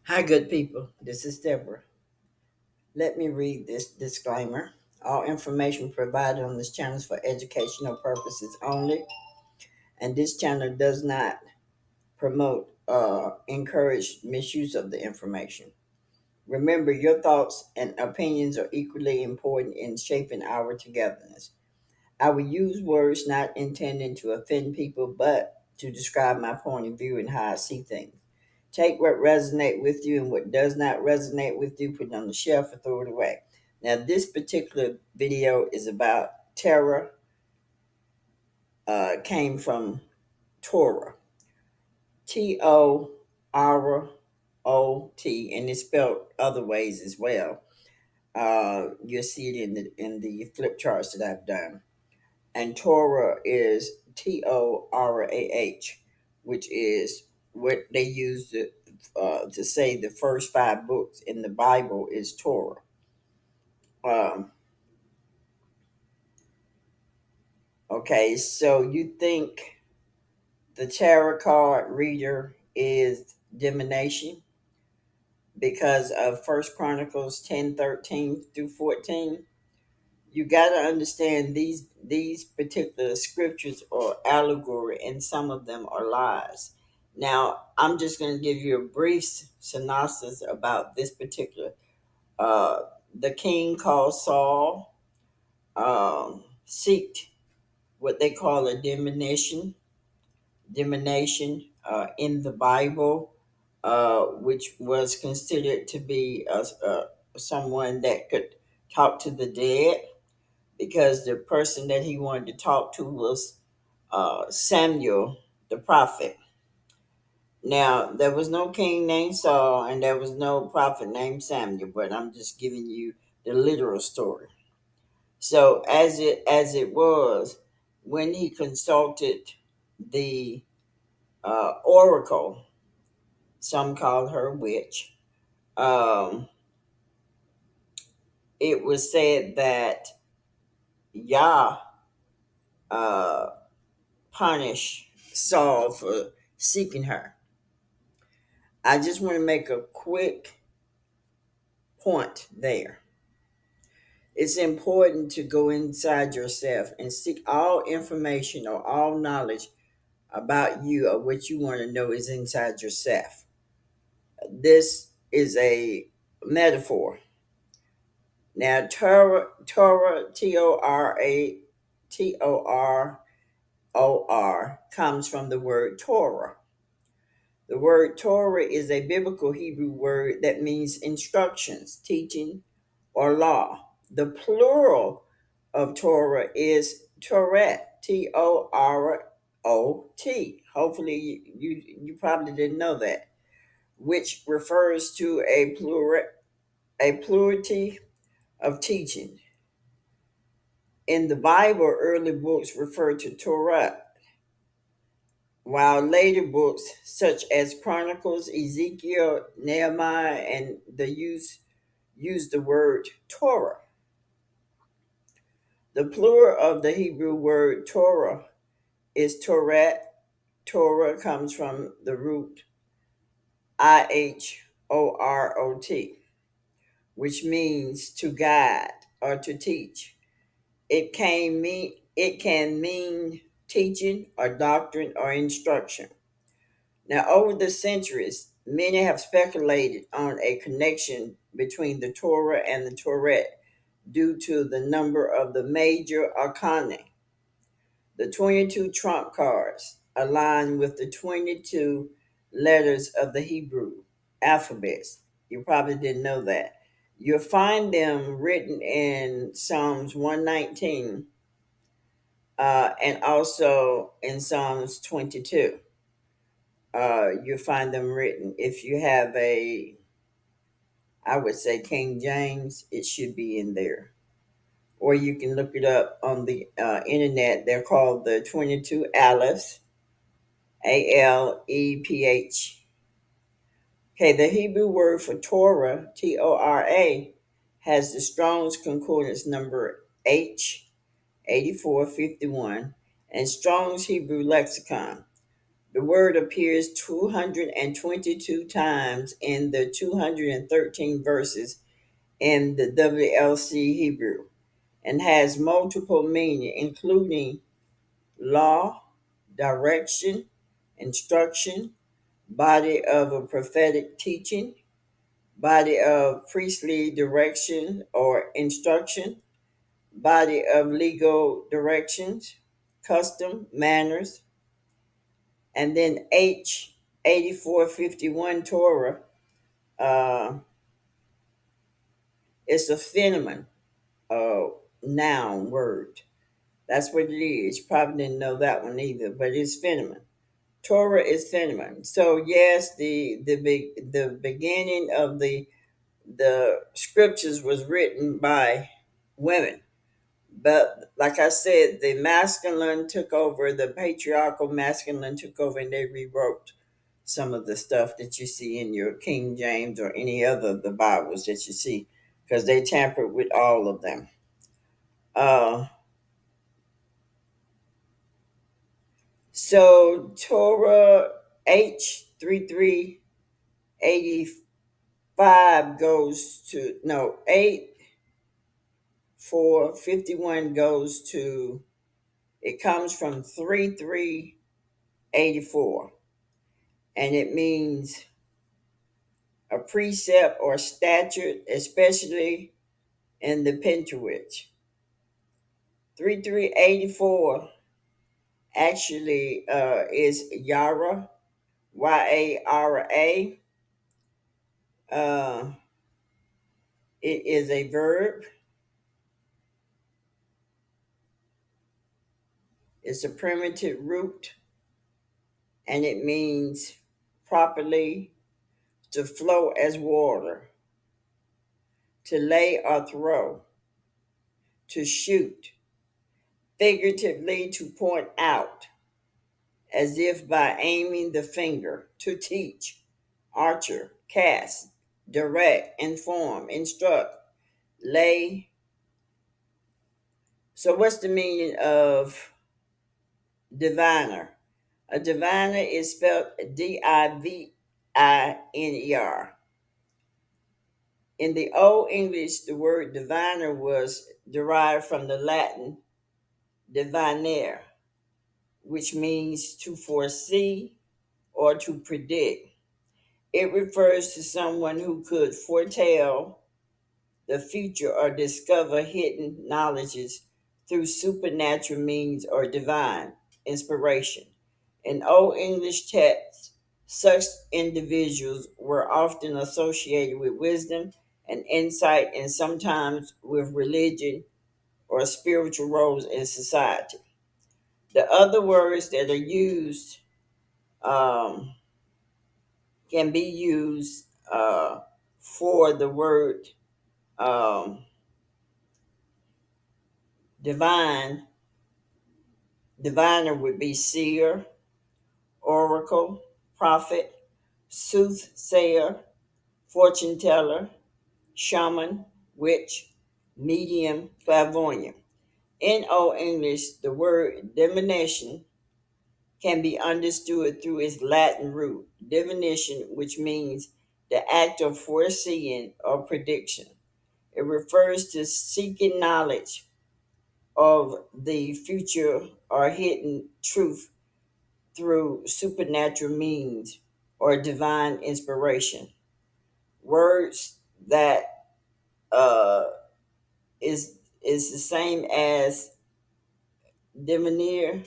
Hi, good people. This is Deborah. Let me read this disclaimer. All information provided on this channel is for educational purposes only, and this channel does not promote or encourage misuse of the information. Remember, your thoughts and opinions are equally important in shaping our togetherness. I will use words not intending to offend people, but to describe my point of view and how I see things. Take what resonates with you and what does not resonate with you, put it on the shelf or throw it away. Now, this particular video is about terror, came from Torah, Torot, and it's spelled other ways as well. You'll see it in the flip charts that I've done. And Torah is Torah, which is what they use to say the first five books in the Bible is Torah. Um, okay, so you think the tarot card reader is divination because of First Chronicles 10:13 through 14? You got to understand these particular scriptures are allegory and some of them are lies. Now I'm just going to give you a brief synopsis about this particular. The king called Saul seeked what they call a divination in the Bible, which was considered to be someone that could talk to the dead, because the person that he wanted to talk to was Samuel, the prophet. Now, there was no king named Saul and there was no prophet named Samuel, but I'm just giving you the literal story. So, as it was, when he consulted the oracle, some called her witch, um, it was said that Yah uh, punished Saul for seeking her. I just want to make a quick point there. It's important to go inside yourself and seek all information or all knowledge about you or what you want to know is inside yourself. This is a metaphor. Now, Torah, Toror, comes from the word Torah. The word Torah is a biblical Hebrew word that means instructions, teaching, or law. The plural of Torah is Torot, Torot. Hopefully, you probably didn't know that, which refers to a plurality of teaching. In the Bible, early books refer to Torah, while later books such as Chronicles, Ezekiel, Nehemiah, and the use the word Torah. The plural of the Hebrew word Torah is Torah. Torah comes from the root Ihorot, which means to guide or to teach. It can mean teaching or doctrine or instruction. Now, over the centuries, many have speculated on a connection between the Torah and the Torah due to the number of the Major Arcana. The 22 trump cards align with the 22 letters of the Hebrew alphabets. You probably didn't know that. You'll find them written in Psalms 119 and also in Psalms 22. You'll find them written. If you have I would say King James, it should be in there. Or you can look it up on the internet. They're called the 22 Alephs, Aleph. Okay, the Hebrew word for Torah, Torah, has the Strong's Concordance number H8451 and Strong's Hebrew Lexicon. The word appears 222 times in the 213 verses in the WLC Hebrew and has multiple meaning, including law, direction, instruction, body of a prophetic teaching, body of priestly direction or instruction, body of legal directions, custom, manners, and then H8451 Torah uh, is a phenomenon, noun word. That's what it is. You probably didn't know that one either, but it's phenomenon. Torah is phenomenon. So yes, the beginning of the scriptures was written by women. But like I said, the masculine took over, the patriarchal masculine took over, and they rewrote some of the stuff that you see in your King James or any other of the Bibles that you see, because they tampered with all of them. Uh, so Torah H3385 goes to, no, 8451 goes to, it comes from 3384, and it means a precept or statute, especially in the Pentateuch. 3384 actually is Yara, Yara. Uh, it is a verb, it's a primitive root, and it means properly to flow as water, to lay or throw, to shoot, figuratively to point out, as if by aiming the finger, to teach, archer, cast, direct, inform, instruct, lay. So, what's the meaning of diviner? A diviner is spelled Diviner. In the Old English, the word diviner was derived from the Latin divinare, which means to foresee or to predict. It refers to someone who could foretell the future or discover hidden knowledges through supernatural means or divine inspiration. In Old English texts, such individuals were often associated with wisdom and insight and sometimes with religion or spiritual roles in society. The other words that are used um, can be used for the word um, divine. Diviner would be seer, oracle, prophet, soothsayer, fortune teller, shaman, witch, medium, clairvoyant. In Old English, the word divination can be understood through its Latin root, divination, which means the act of foreseeing or prediction. It refers to seeking knowledge of the future or hidden truth through supernatural means or divine inspiration. Words that uh, is the same as diviner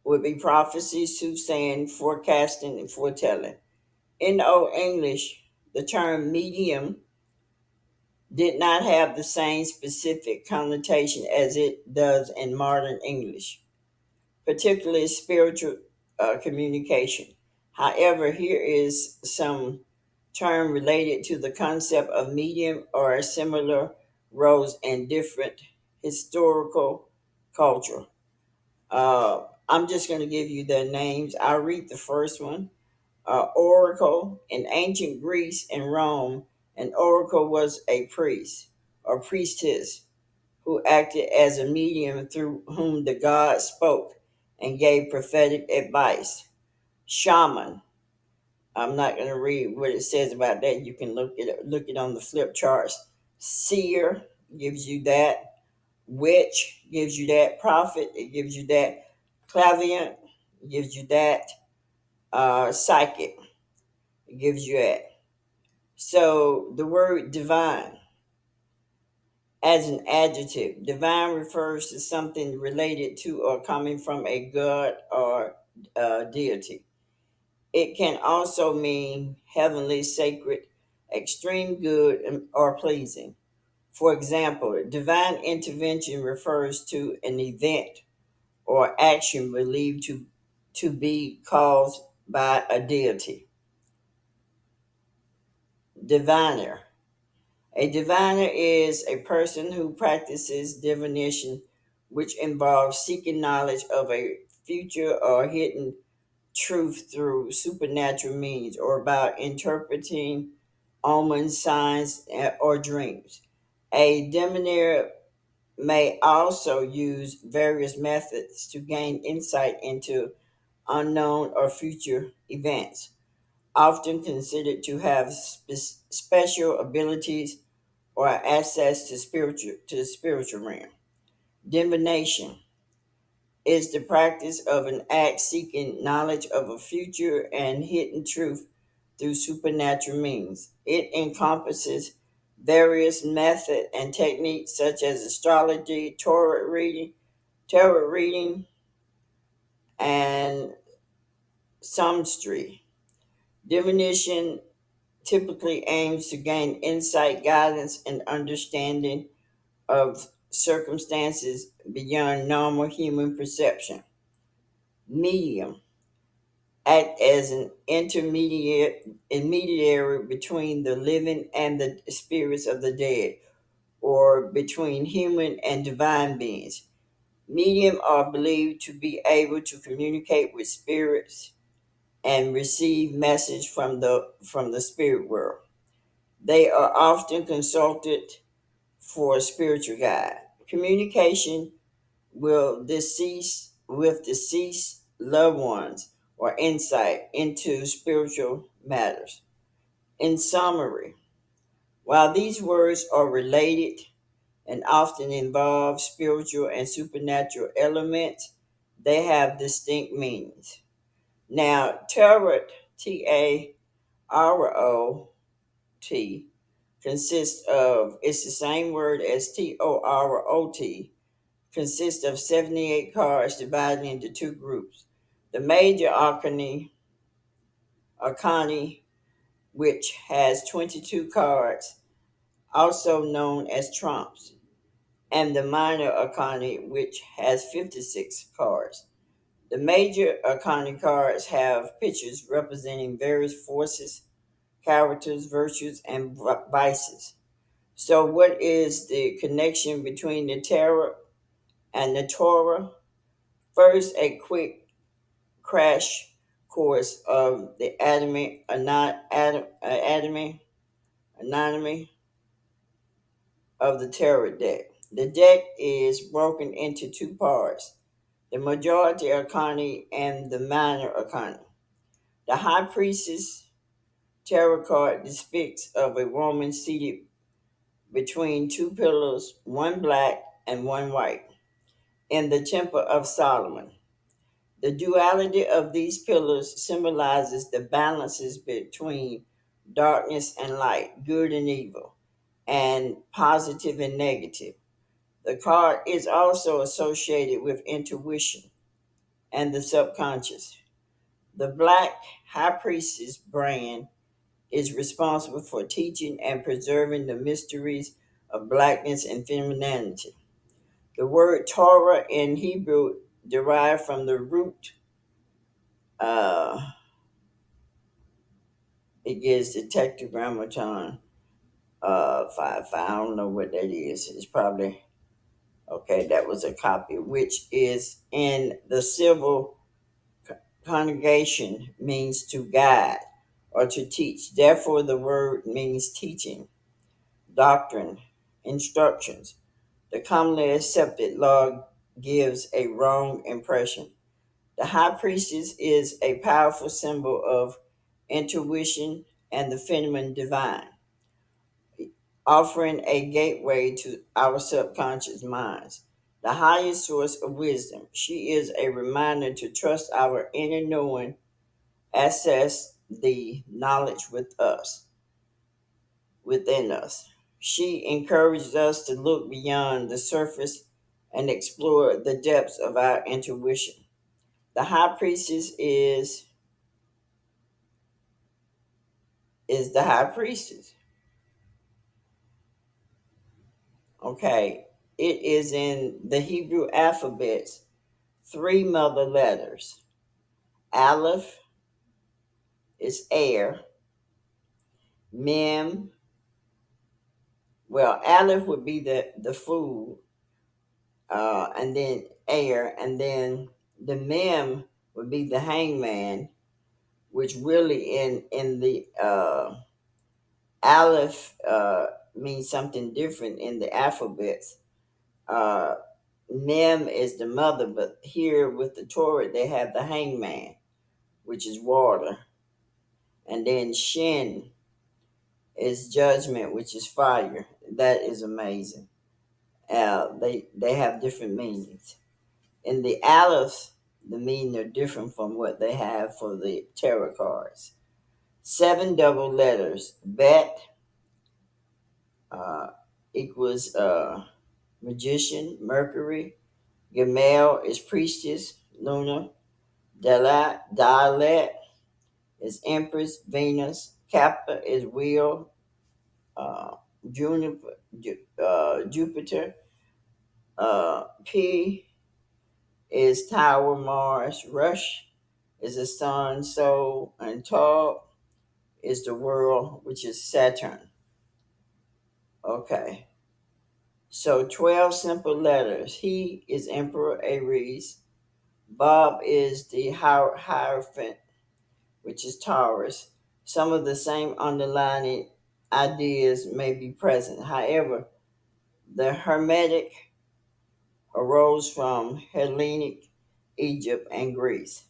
would be prophecy, soothsaying, forecasting, and foretelling. In Old English, the term medium did not have the same specific connotation as it does in modern English, particularly spiritual communication. However, here is some term related to the concept of medium or similar roles in different historical culture. I'm just going to give you their names. I'll read the first one. Oracle. In ancient Greece and Rome, an oracle was a priest or priestess who acted as a medium through whom the god spoke and gave prophetic advice. Shaman, I'm not going to read what it says about that. You can look it on the flip charts. Seer gives you that. Witch gives you that. Prophet, it gives you that. Clairvoyant gives you that. Psychic, it gives you that. So the word divine as an adjective, divine refers to something related to or coming from a god or deity. It can also mean heavenly, sacred, extreme good, or pleasing. For example, divine intervention refers to an event or action believed to be caused by a deity. Diviner. A diviner is a person who practices divination, which involves seeking knowledge of a future or hidden truth through supernatural means or by interpreting omens, signs, or dreams. A diviner may also use various methods to gain insight into unknown or future events, often considered to have special abilities or access to the spiritual realm. Divination is the practice of an act seeking knowledge of a future and hidden truth through supernatural means. It encompasses various methods and techniques such as astrology, tarot reading, and palmistry. Divination typically aims to gain insight, guidance, and understanding of circumstances beyond normal human perception. Medium act as an intermediary between the living and the spirits of the dead, or between human and divine beings. Medium are believed to be able to communicate with spirits and receive message from the spirit world. They are often consulted for a spiritual guide. Communication with deceased loved ones or insight into spiritual matters. In summary, while these words are related and often involve spiritual and supernatural elements, they have distinct meanings. Now, Torot, T consists of, it's the same word as Torot, consists of 78 cards divided into two groups. The Major Arcana, which has 22 cards, also known as trumps, and the Minor Arcana, which has 56 cards. The Major Arcana cards have pictures representing various forces, characters, virtues, and vices. So, what is the connection between the Tarot and the Torah? First, a quick crash course of the anatomy of the tarot deck. The deck is broken into two parts: the majority arcana and the minor arcana. The high priestess tarot card depicts of a woman seated between two pillars, one black and one white, in the temple of Solomon. The duality of these pillars symbolizes the balances between darkness and light, good and evil, and positive and negative. The card is also associated with intuition and the subconscious. The Black High Priestess brand is responsible for teaching and preserving the mysteries of blackness and femininity. The word Torah in Hebrew derived from the root. Uh, it gives the tetragrammaton 5. I don't know what that is. It's probably okay. That was a copy, which is in the civil congregation means to guide or to teach. Therefore, the word means teaching, doctrine, instructions. The commonly accepted law gives a wrong impression. The high priestess is a powerful symbol of intuition and the feminine divine, offering a gateway to our subconscious minds. The highest source of wisdom. She is a reminder to trust our inner knowing, access the knowledge within us. She encourages us to look beyond the surface and explore the depths of our intuition. The high priestess is the high priestess. Okay. It is in the Hebrew alphabets, three mother letters. Aleph is air. Mem, well, Aleph would be the food, and then air, and then the Mem would be the hangman, which really in the Aleph means something different in the alphabets. Uh, Mem is the mother, but here with the Torah they have the hangman, which is water, and then Shin is judgment, which is fire. That is amazing. They have different meanings. In the Aleph, the meaning are different from what they have for the tarot cards. Seven double letters. Bet uh, equals magician, Mercury. Gamel is priestess, Luna. Dalet is empress, Venus. Kappa is wheel, uh, Jupiter. P is tower, Mars. Rush is the sun, soul. And Tau is the world, which is Saturn. Okay. So 12 simple letters. He is Emperor Aries. Bob is the Hierophant, which is Taurus. Some of the same underlying ideas may be present. However, the Hermetic arose from Hellenic Egypt and Greece.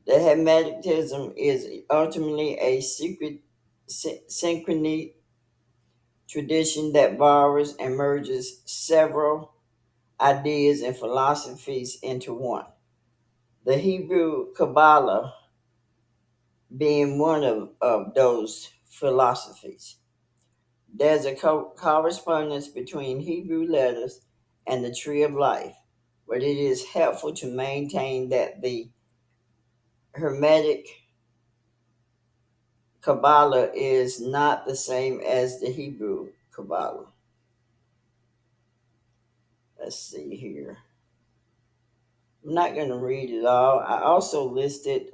The Hermeticism is ultimately a secret synchrony tradition that borrows and merges several ideas and philosophies into one. The Hebrew Kabbalah being one of those philosophies. There's a correspondence between Hebrew letters and the tree of life, but it is helpful to maintain that the Hermetic Kabbalah is not the same as the Hebrew Kabbalah. Let's see here. I'm not going to read it all. I also listed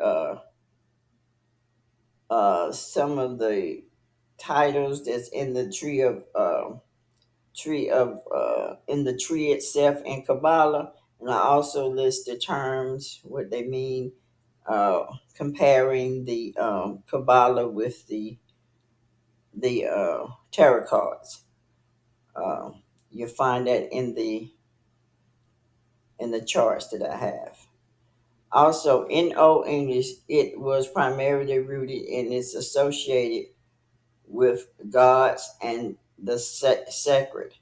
some of the titles that's in the in the tree itself in Kabbalah, and I also list the terms, what they mean, comparing the Kabbalah with the tarot cards. Uh, you find that in the charts that I have. Also, in Old English, it was primarily rooted in its associated with gods and the sacred.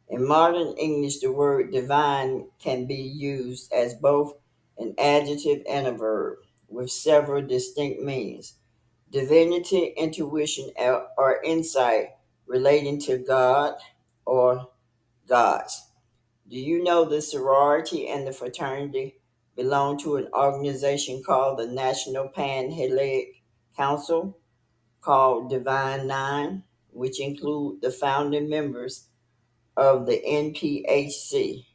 In modern English, the word divine can be used as both an adjective and a verb, with several distinct meanings. Divinity, intuition, or insight relating to God or gods. Do you know the sorority and the fraternity belong to an organization called the National Pan-Hellenic Council, called Divine Nine, which include the founding members of the NPHC?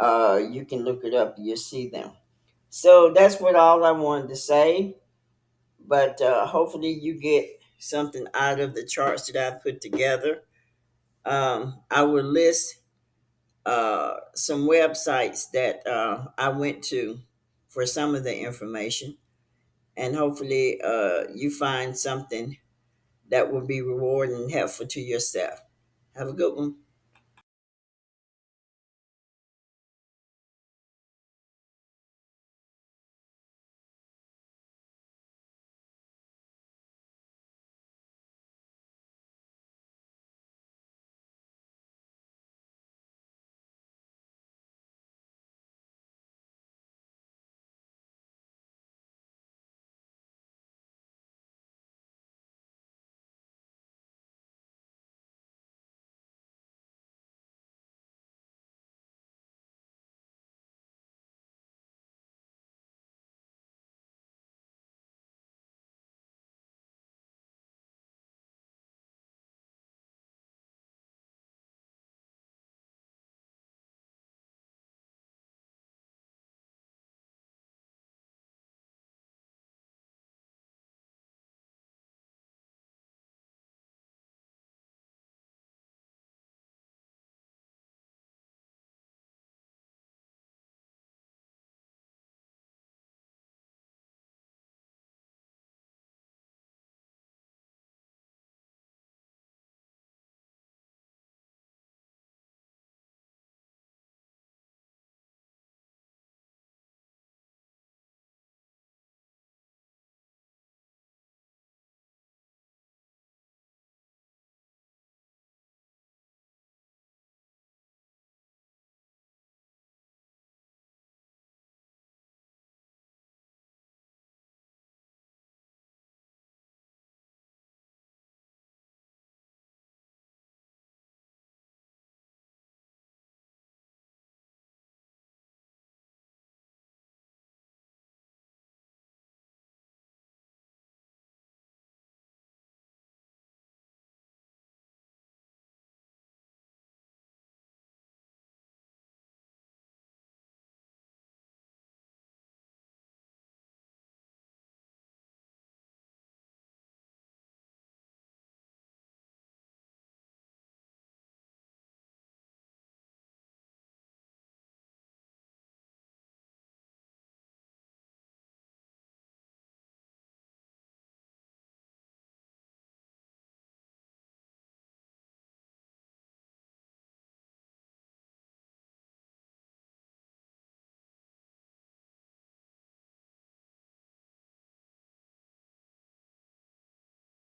You can look it up, you'll see them. So that's what all I wanted to say. But hopefully you get something out of the charts that I put together. I will list some websites that I went to for some of the information, and hopefully you find something that will be rewarding and helpful to yourself. Have a good one.